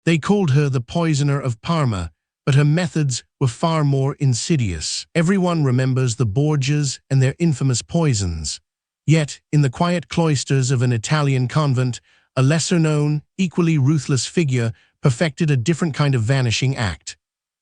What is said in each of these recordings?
They called her the Poisoner of Parma, but her methods were far more insidious. Everyone remembers the Borgias and their infamous poisons. Yet, in the quiet cloisters of an Italian convent, a lesser-known, equally ruthless figure perfected a different kind of vanishing act.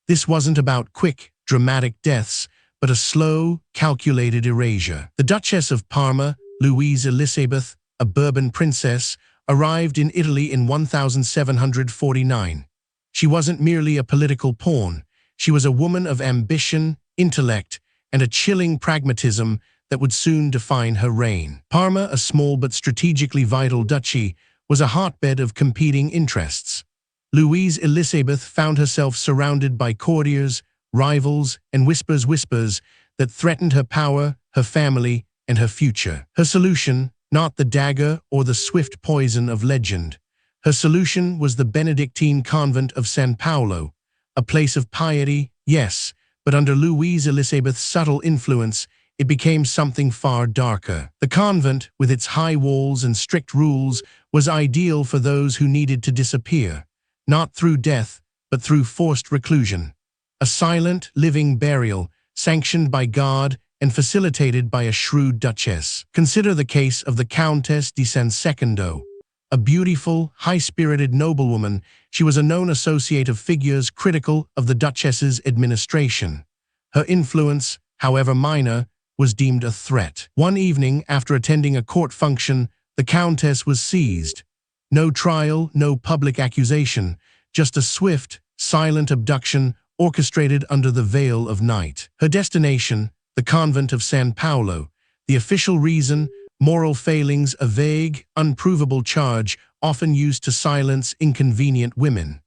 This wasn't about quick, dramatic deaths, but a slow, calculated erasure. The Duchess of Parma, Louise Elizabeth, a Bourbon princess, arrived in Italy in 1749. She wasn't merely a political pawn. She was a woman of ambition, intellect, and a chilling pragmatism that would soon define her reign. Parma, a small but strategically vital duchy, was a hotbed of competing interests. Louise Elizabeth found herself surrounded by courtiers, rivals, and whispers that threatened her power, her family, and her future. Her solution, not the dagger or the swift poison of legend. Her solution was the Benedictine convent of San Paolo, a place of piety, yes, but under Louise Elizabeth's subtle influence, it became something far darker. The convent, with its high walls and strict rules, was ideal for those who needed to disappear, not through death, but through forced reclusion. A silent, living burial, sanctioned by God and facilitated by a shrewd duchess. Consider the case of the Countess di San Secondo. A beautiful, high-spirited noblewoman, she was a known associate of figures critical of the duchess's administration. Her influence, however minor, was deemed a threat. One evening, after attending a court function, the countess was seized. No trial, no public accusation, just a swift, silent abduction orchestrated under the veil of night. Her destination, the convent of San Paolo. The official reason, moral failings, a vague, unprovable charge often used to silence inconvenient women.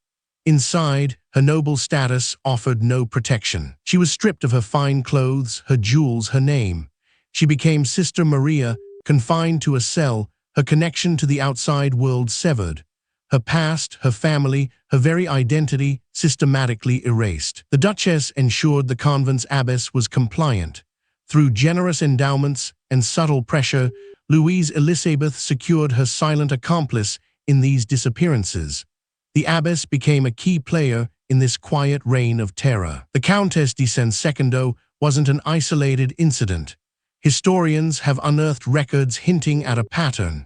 Inside, her noble status offered no protection. She was stripped of her fine clothes, her jewels, her name. She became Sister Maria, confined to a cell, her connection to the outside world severed. Her past, her family, her very identity systematically erased. The Duchess ensured the convent's abbess was compliant. Through generous endowments and subtle pressure, Louise Elizabeth secured her silent accomplice in these disappearances. The abbess became a key player in this quiet reign of terror. The Countess di San Secondo wasn't an isolated incident. Historians have unearthed records hinting at a pattern.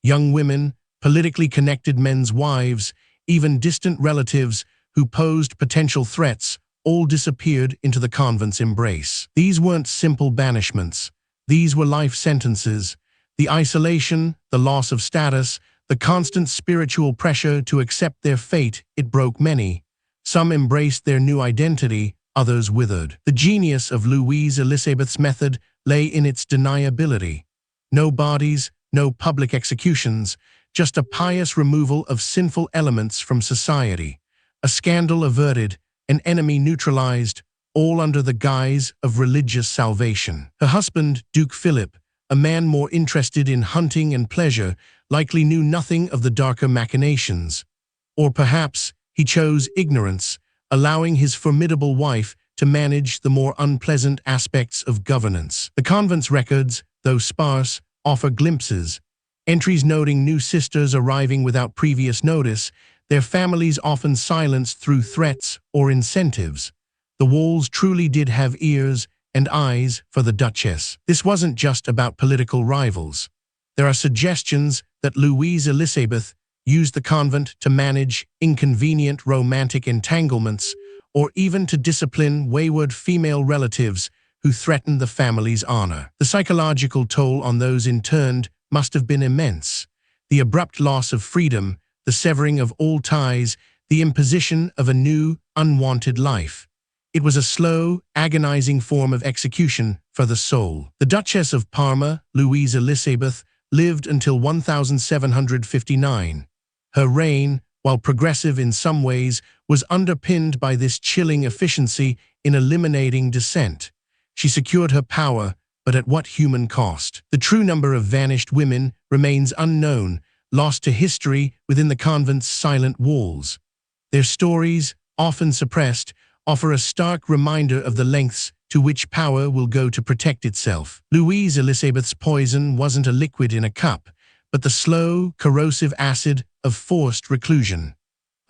Young women, politically connected men's wives, even distant relatives who posed potential threats, all disappeared into the convent's embrace. These weren't simple banishments. These were life sentences. The isolation, the loss of status, the constant spiritual pressure to accept their fate, it broke many. Some embraced their new identity, others withered. The genius of Louise Elizabeth's method lay in its deniability. No bodies, no public executions, just a pious removal of sinful elements from society. A scandal averted, an enemy neutralized, all under the guise of religious salvation. Her husband, Duke Philip, a man more interested in hunting and pleasure, likely knew nothing of the darker machinations. Or perhaps he chose ignorance, allowing his formidable wife to manage the more unpleasant aspects of governance. The convent's records, though sparse, offer glimpses. Entries noting new sisters arriving without previous notice, their families often silenced through threats or incentives. The walls truly did have ears and eyes for the Duchess. This wasn't just about political rivals. There are suggestions that Louise Elizabeth used the convent to manage inconvenient romantic entanglements or even to discipline wayward female relatives who threatened the family's honor. The psychological toll on those interned must have been immense. The abrupt loss of freedom, the severing of all ties, the imposition of a new, unwanted life. It was a slow, agonizing form of execution for the soul. The Duchess of Parma, Louise Elizabeth, lived until 1759. Her reign, while progressive in some ways, was underpinned by this chilling efficiency in eliminating dissent. She secured her power, but at what human cost? The true number of vanished women remains unknown, lost to history within the convent's silent walls. Their stories, often suppressed, offer a stark reminder of the lengths to which power will go to protect itself. Louise Elizabeth's poison wasn't a liquid in a cup, but the slow, corrosive acid of forced reclusion.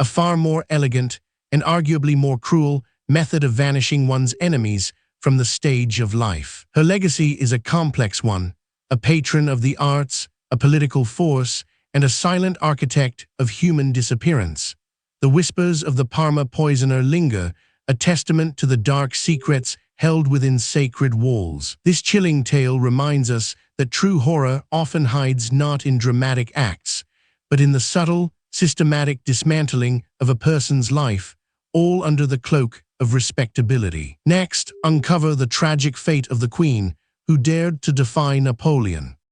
a far more elegant and arguably more cruel method of vanishing one's enemies from the stage of life. Her legacy is a complex one, a patron of the arts, a political force, and a silent architect of human disappearance. The whispers of the Parma poisoner linger, a testament to the dark secrets held within sacred walls. This chilling tale reminds us that true horror often hides not in dramatic acts, but in the subtle, systematic dismantling of a person's life, all under the cloak of respectability. Next, uncover the tragic fate of the Queen, who dared to defy Napoleon.